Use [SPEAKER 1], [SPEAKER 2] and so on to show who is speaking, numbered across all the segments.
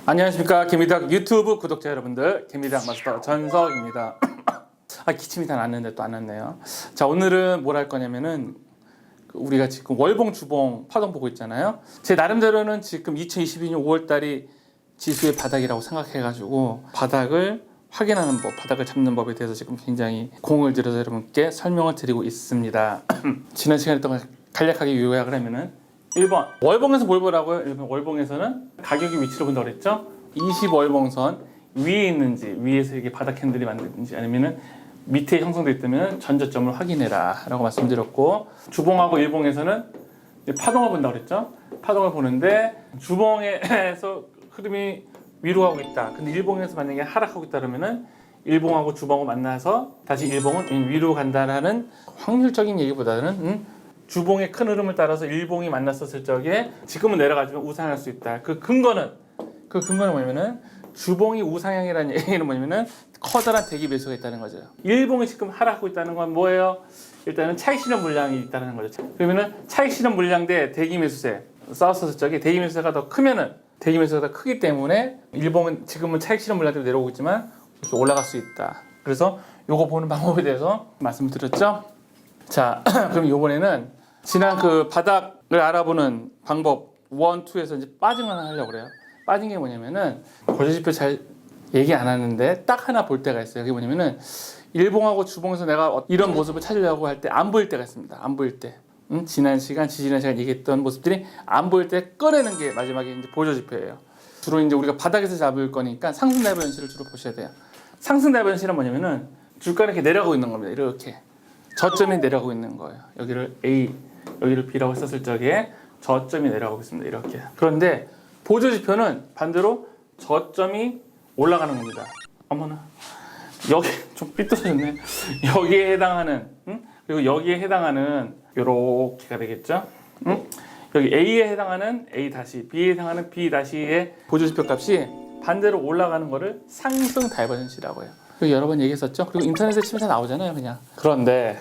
[SPEAKER 1] 안녕하십니까, 개미대학 유튜브 구독자 여러분들, 개미대학 마스터 전석입니다. 기침이 다 났는데 또 안 났네요. 자, 오늘은 뭘 할 거냐면은 우리가 지금 월봉 주봉 파동 보고 있잖아요. 제 나름대로는 지금 2022년 5월달이 지수의 바닥이라고 생각해가지고 바닥을 확인하는 법, 바닥을 잡는 법에 대해서 지금 굉장히 공을 들여서 여러분께 설명을 드리고 있습니다. 지난 시간에 또 간략하게 요약을 하면은 1번 월봉에서 뭘 보라고요? 1번 월봉에서는 가격의 위치를 본다고 그랬죠? 20월봉선 위에 있는지, 위에서 이게 바닥 캔들이 만드는지, 아니면은 밑에 형성되어 있다면 전저점을 확인해라 라고 말씀드렸고, 주봉하고 일봉에서는 파동을 본다고 그랬죠? 파동을 보는데 주봉에서 흐름이 위로 가고 있다. 근데 일봉에서 만약에 하락하고 있다 그러면은 일봉하고 주봉하고 만나서 다시 일봉은 위로 간다라는 확률적인 얘기보다는 주봉의 큰 흐름을 따라서 일봉이 만났었을 적에 지금은 내려가지만 우상할 수 있다. 그 근거는 뭐냐면은 주봉이 우상향이라는 얘기는 뭐냐면은 커다란 대기 매수가 있다는 거죠. 일봉이 지금 하락하고 있다는 건 뭐예요? 일단은 차익 실현 물량이 있다는 거죠. 그러면은 차익 실현 물량 대 대기 매수세 싸웠었을 적에 대기 매수세가 더 크면은 대기 매수가 더 크기 때문에 일봉은 지금은 차익 실현 물량 때문에 내려오고 있지만 이렇게 올라갈 수 있다. 그래서 요거 보는 방법에 대해서 말씀드렸죠. 자, 그럼 요번에는 지난 그 바닥을 알아보는 방법 1, 2에서 이제 빠진 거 하나 하려고 그래요. 빠진 게 뭐냐면은 고저지표 잘 얘기 안 하는데 딱 하나 볼 때가 있어요. 그게 뭐냐면은 일봉하고 주봉에서 내가 이런 모습을 찾으려고 할 때 안 보일 때가 있습니다. 안 보일 때. 지난 시간 얘기했던 모습들이 안 보일 때 꺼내는 게 마지막에 이제 보조지표예요. 주로 이제 우리가 바닥에서 잡을 거니까 상승 다이버 현실을 주로 보셔야 돼요. 상승 다이버 현실은 뭐냐면은 주가는 이렇게 내려가고 있는 겁니다. 이렇게. 저점이 내려가고 있는 거예요. 여기를 A, 여기를 B라고 했었을 적에 저점이 내려가고 있습니다. 이렇게. 그런데 보조지표는 반대로 저점이 올라가는 겁니다. 어머나, 여기 좀 삐뚤어졌네. 여기에 해당하는, 그리고 여기에 해당하는 요렇게가 되겠죠. 여기 A에 해당하는 A 다시, B에 해당하는 B 다시의 보조지표 값이 반대로 올라가는 거를 상승 다이버전시라고 해요. 여러 번 얘기했었죠. 그리고 인터넷에 치면 다 나오잖아요, 그냥. 그런데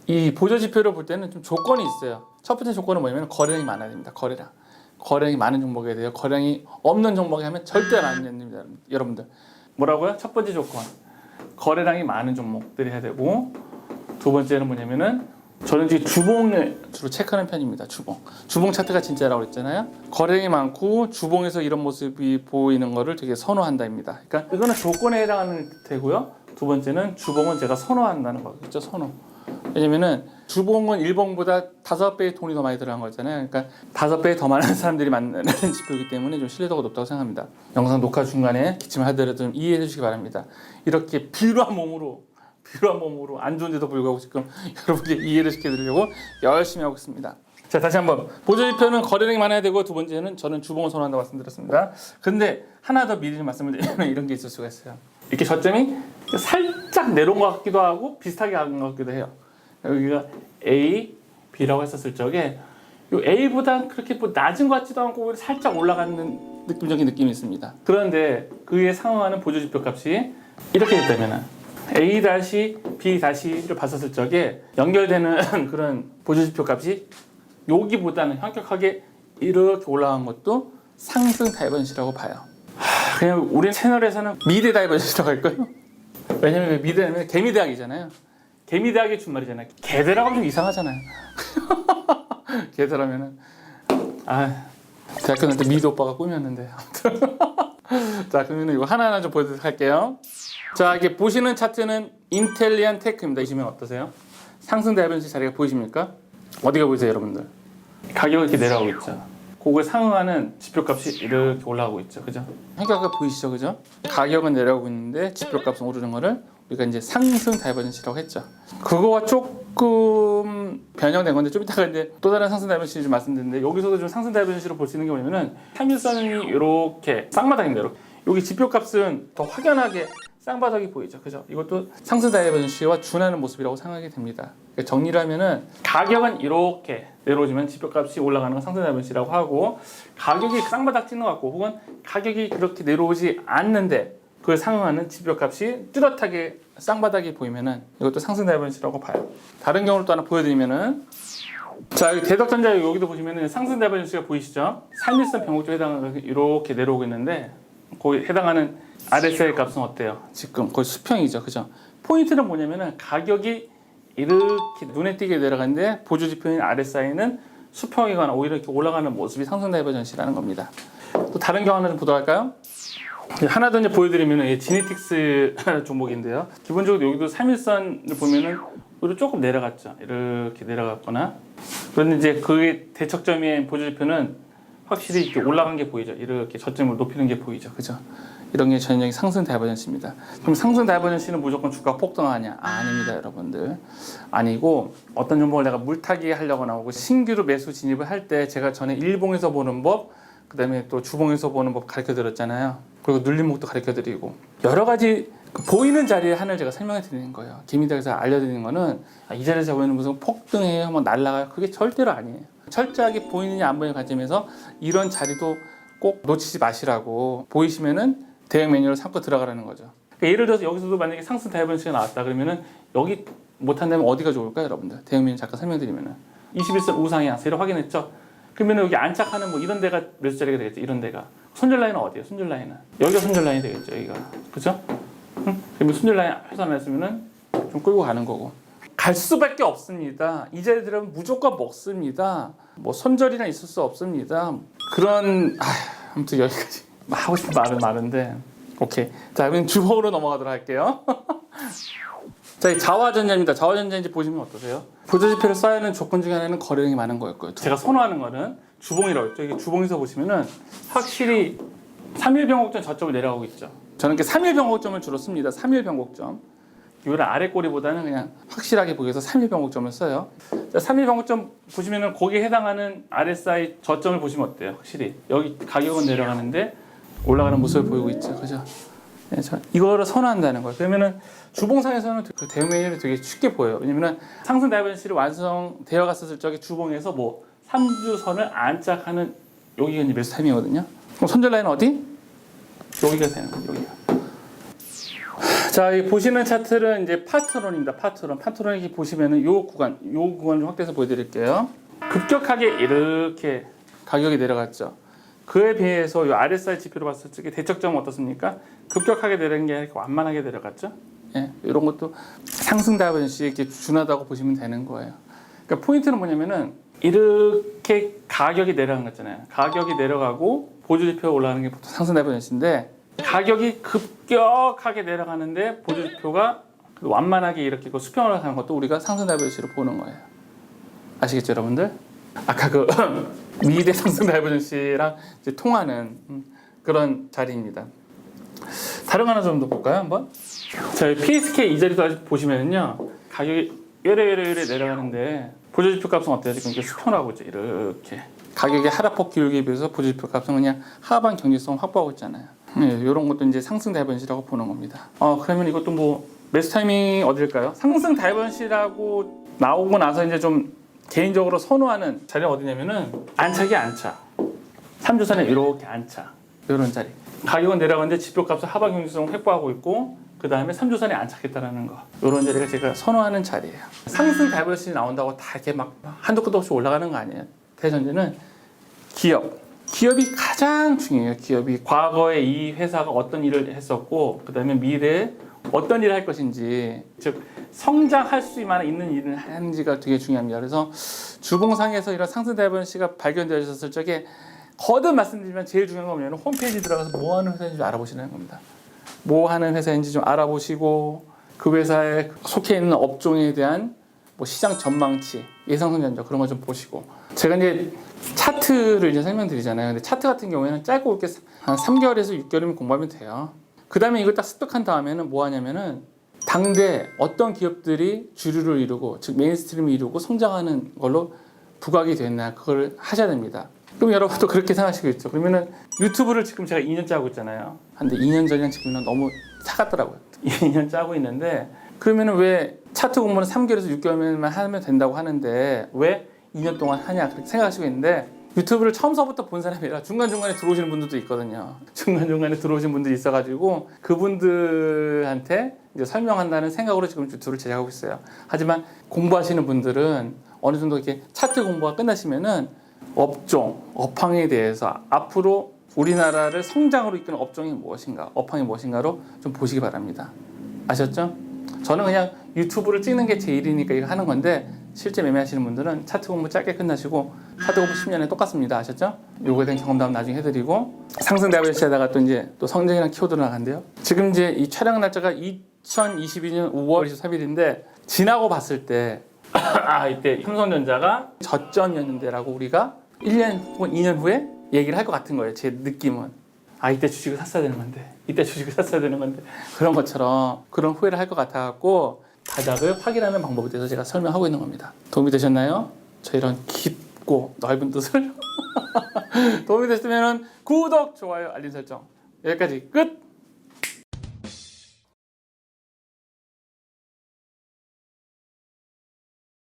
[SPEAKER 1] 이 보조지표를 볼 때는 좀 조건이 있어요. 첫 번째 조건은 뭐냐면 거래량이 많아야 됩니다. 거래량이 많은 종목에 대해서 거래량이 없는 종목에 하면 절대 안 됩니다, 여러분들. 뭐라고요? 첫 번째 조건, 거래량이 많은 종목들이 해야 되고, 두 번째는 뭐냐면은 저는 지금 주봉을 주로 체크하는 편입니다. 주봉 차트가 진짜라고 그랬잖아요. 거래량이 많고 주봉에서 이런 모습이 보이는 거를 되게 선호한다입니다. 그러니까 이거는 조건에 해당하는 되고요. 두 번째는 주봉은 제가 선호한다는 거겠죠. 선호. 왜냐면은 주봉은 일봉보다 5배의 돈이 더 많이 들어간 거잖아요. 그러니까 5배 더 많은 사람들이 만나는 지표이기 때문에 좀 신뢰도가 높다고 생각합니다. 영상 녹화 중간에 기침을 하더라도 좀 이해해 주시기 바랍니다. 이렇게 비루한 몸으로 안 좋은데도 불구하고 지금 여러분께 이해를 시켜드리려고 열심히 하고 있습니다. 자, 다시 한번 보조지표는 거래량이 많아야 되고, 두 번째는 저는 주봉을 선호한다고 말씀드렸습니다. 근데 하나 더 미리 말씀을 드리면 이런 게 있을 수가 있어요. 이렇게 저점이 살짝 내려온 것 같기도 하고 비슷하게 간 것 같기도 해요. 여기가 A, B라고 했었을 적에 이 A보다 그렇게 뭐 낮은 것 같지도 않고 살짝 올라가는 느낌적인 느낌이 있습니다. 그런데 그에 상응하는 보조지표 값이 이렇게 됐다면 A 다시 B 다시를 봤었을 적에 연결되는 그런 보조지표 값이 여기보다는 현격하게 이렇게 올라간 것도 상승 다이버전시라고 봐요. 그냥 우리 채널에서는 미대 다이버전시라고 할까요? 왜냐면 미대는 개미대학이잖아요. 개미대학의 준말이잖아요. 개대라고 하면 좀 이상하잖아요. 개대라면은 대학교 다닐 때 미대 오빠가 꿈이었는데. 자, 그러면 이거 하나하나 좀 보여드리도록 할게요. 자, 이렇게 보시는 차트는 인텔리안 테크입니다. 보시면 어떠세요? 상승 다이버전시 자리가 보이십니까? 어디가 보이세요, 여러분들? 가격이 이렇게 내려가고 있죠. 그거에 상응하는 지표값이 이렇게 올라가고 있죠, 그죠? 현격하게 보이시죠, 그죠? 가격은 내려가고 있는데 지표값은 오르는 거를 우리가 이제 상승 다이버전시라고 했죠. 그거와 조금 변형된 건데 좀 이따가 이제 또 다른 상승 다이버전시 좀 말씀드리는데, 여기서도 좀 상승 다이버전시로 볼 수 있는 게 뭐냐면은 3일선이 이렇게 쌍바닥입니다. 이렇게. 여기 지표값은 더 확연하게 쌍바닥이 보이죠, 그죠? 이것도 상승 다이버전시와 준하는 모습이라고 생각이 됩니다. 그러니까 정리를 하면은 가격은 이렇게 내려오지만 지표값이 올라가는 건 상승 다이버전시라고 하고, 가격이 쌍바닥 찍는 것 같고, 혹은 가격이 그렇게 내려오지 않는데 그걸 상응하는 지표값이 뚜렷하게 쌍바닥이 보이면은 이것도 상승 다이버전시라고 봐요. 다른 경우를 또 하나 보여드리면은 자, 여기 대덕전자 여기도 보시면은 상승 다이버전시가 보이시죠? 삶일선 변곡점에 해당하는 이렇게 내려오고 있는데 거기 해당하는 RSI 값은 어때요? 지금 거의 수평이죠, 그죠? 포인트는 뭐냐면은 가격이 이렇게 눈에 띄게 내려가는데 보조 지표인 RSI는 수평이거나 오히려 이렇게 올라가는 모습이 상승 다이버전시라는 겁니다. 또 다른 경우 하나 좀 보도록 할까요? 하나 더 이제 보여드리면은 이게 지네틱스 종목인데요. 기본적으로 여기도 3일선을 보면은 오히려 조금 내려갔죠. 이렇게 내려갔거나. 그런데 이제 그 대척점의 보조지표는 확실히 이렇게 올라간 게 보이죠. 이렇게 저점을 높이는 게 보이죠. 그죠? 이런 게 전형이 상승 다이버전시입니다. 그럼 상승 다이버전시는 무조건 주가 폭등하냐? 아닙니다, 여러분들. 아니고 어떤 종목을 내가 물타기 하려고 나오고 신규로 매수 진입을 할 때 제가 전에 일봉에서 보는 법, 그 다음에 또 주봉에서 보는 법 가르쳐 드렸잖아요. 그리고 눌림목도 가르쳐 드리고 여러 가지 보이는 자리에 하나를 제가 설명해 드리는 거예요. 김희덕에서 알려드리는 거는 이 자리에서 보이는 무슨 폭등해요, 뭐 날라가요. 그게 절대로 아니에요. 철저하게 보이느냐 안 보이는 관점에서 이런 자리도 꼭 놓치지 마시라고 보이시면은 대응 메뉴를 삼고 들어가라는 거죠. 그러니까 예를 들어서 여기서도 만약에 상승 다이버전시가 나왔다 그러면은 여기 못한다면 어디가 좋을까요, 여러분들? 대응 메뉴 잠깐 설명드리면은 21선 우상향 세력 확인했죠? 그러면 여기 안착하는 뭐 이런 데가 매수 자리가 되겠죠. 이런 데가 손절 라인은 어디예요? 손절 라인은 여기가 손절 라인이 되겠죠. 여기가 그죠? 그러면 손절 라인 회사 안 했으면은 좀 끌고 가는 거고 갈 수밖에 없습니다. 이 자리 들어가면 무조건 먹습니다. 뭐 손절이나 있을 수 없습니다. 그런 아무튼 여기까지 하고 싶은 말은 많은데 오케이. 자 그럼 주봉으로 넘어가도록 할게요. 자, 이 자화전자입니다. 자화전자인지 보시면 어떠세요? 보조지표를 써야 하는 조건 중에 하나는 거래량이 많은 거였고요. 제가 선호하는 거는 주봉이라고 했죠. 이게 주봉에서 보시면은 확실히 3일 변곡점 저점을 내려가고 있죠. 저는 이렇게 3일 변곡점을 주로 씁니다. 3일 변곡점. 이거를 아래 꼬리보다는 그냥 확실하게 보기 위해서 3일 변곡점을 써요. 자, 3일 변곡점 보시면은 거기에 해당하는 RSI 저점을 보시면 어때요? 확실히 여기 가격은 내려가는데 올라가는 모습을 보이고 있죠. 그죠? 네, 이거를 선호한다는 거예요. 그러면은 주봉상에서는 그 대응 메뉴를 되게 쉽게 보여요. 왜냐면은 상승 다이버전시를 완성되어 갔었을 적에 주봉에서 뭐 3주선을 안착하는 여기가 이제 매수 타이밍이거든요. 그럼 손절 라인은 어디? 여기가 되는 거예요. 여기가. 자, 이 보시는 차트는 이제 파트론입니다. 파트론 이렇게 보시면은 요 구간 좀 확대해서 보여드릴게요. 급격하게 이렇게 가격이 내려갔죠. 그에 비해서 이 RSI 지표로 봤을 때 대척점은 어떻습니까? 급격하게 내려간 게 아니라 완만하게 내려갔죠. 예, 이런 것도 상승 다이버전시에 이렇게 준하다고 보시면 되는 거예요. 그러니까 포인트는 뭐냐면은 이렇게 가격이 내려간 거잖아요. 가격이 내려가고 보조지표가 올라가는 게 보통 상승 다이버전시인데 가격이 급격하게 내려가는데 보조지표가 완만하게 이렇게 수평으로 가는 것도 우리가 상승 다이버전시로 보는 거예요. 아시겠죠, 여러분들? 아까 그 미래 상승 다이버전시랑 이제 통하는 그런 자리입니다. 다른 거 하나 좀 더 볼까요, 한번? 자, PSK 이 자리도 보시면은요, 가격이 요래 내려가는데 보조지표 값은 어때요? 지금 이렇게 수평하고 있죠, 이렇게. 가격의 하락폭 기울기에 비해서 보조지표 값은 그냥 하반 경직성 확보하고 있잖아요. 네, 이런 것도 이제 상승 다이버전시라고 보는 겁니다. 그러면 이것도 뭐 매수 타이밍이 어딜까요? 상승 다이버전시라고 나오고 나서 이제 좀 개인적으로 선호하는 자리가 어디냐면은 안착이 안착. 3주선에 이렇게 안착. 이런 자리. 가격은 내려가는데 지표값을 하방 경직성 확보하고 있고 그 다음에 3주선에 안착했다라는 거. 이런 자리가 제가 선호하는 자리예요. 상승 다이버전시 나온다고 다 이렇게 막 한도 끝도 없이 올라가는 거 아니에요. 대전제는 기업이 가장 중요해요. 기업이 과거에 이 회사가 어떤 일을 했었고 그 다음에 미래에 어떤 일을 할 것인지, 즉 성장할 수 있는 일을 하는지가 되게 중요합니다. 그래서 주봉상에서 이런 상승 다이버전시가 발견되었을 적에 거듭 말씀드리면 제일 중요한 건 뭐냐면 홈페이지 들어가서 뭐 하는 회사인지 좀 알아보시는 겁니다. 뭐 하는 회사인지 좀 알아보시고 그 회사에 속해 있는 업종에 대한 뭐 시장 전망치, 예상 성장률 그런 거 좀 보시고, 제가 이제 차트를 이제 설명드리잖아요. 근데 차트 같은 경우에는 짧고 굵게 한 3개월에서 6개월이면 공부하면 돼요. 그 다음에 이걸 딱 습득한 다음에는 뭐 하냐면은 당대 어떤 기업들이 주류를 이루고, 즉 메인스트림을 이루고 성장하는 걸로 부각이 됐나, 그걸 하셔야 됩니다. 그럼 여러분도 그렇게 생각하시겠죠. 그러면은 유튜브를 지금 제가 2년째 하고 있잖아요. 근데 2년 전이랑 지금은 너무 차갑더라고요. 2년째 하고 있는데 그러면은 왜 차트 공부는 3개월에서 6개월만 하면 된다고 하는데 왜 2년 동안 하냐, 그렇게 생각하시고 있는데, 유튜브를 처음서부터 본 사람이 아니라 중간중간에 들어오시는 분들도 있거든요. 중간중간에 들어오신 분들이 있어가지고 그분들한테 이제 설명한다는 생각으로 지금 유튜브를 제작하고 있어요. 하지만 공부하시는 분들은 어느 정도 이렇게 차트 공부가 끝나시면은 업종, 업황에 대해서 앞으로 우리나라를 성장으로 이끄는 업종이 무엇인가, 업황이 무엇인가로 좀 보시기 바랍니다. 아셨죠? 저는 그냥 유튜브를 찍는 게 제 일이니까 이거 하는 건데 실제 매매하시는 분들은 차트 공부 짧게 끝나시고 차트 공부 10년에 똑같습니다. 아셨죠? 요거에 대한 경험담 나중에 해드리고 상승 다이버시티에다가 또 이제 또 성장이랑 키워드 나간대요. 지금 이제 이 촬영 날짜가 2022년 5월 23일인데 지나고 봤을 때 이때 삼성전자가 저점이었는데라고 우리가 1년 혹은 2년 후에 얘기를 할 것 같은 거예요. 제 느낌은. 이때 주식을 샀어야 되는 건데, 이때 주식을 샀어야 되는 건데, 그런 것처럼 그런 후회를 할 것 같아갖고 바닥을 확인하는 방법에 대해서 제가 설명하고 있는 겁니다. 도움이 되셨나요? 저 이런 깊고 넓은 뜻을 도움이 됐으면 구독, 좋아요, 알림 설정 여기까지 끝!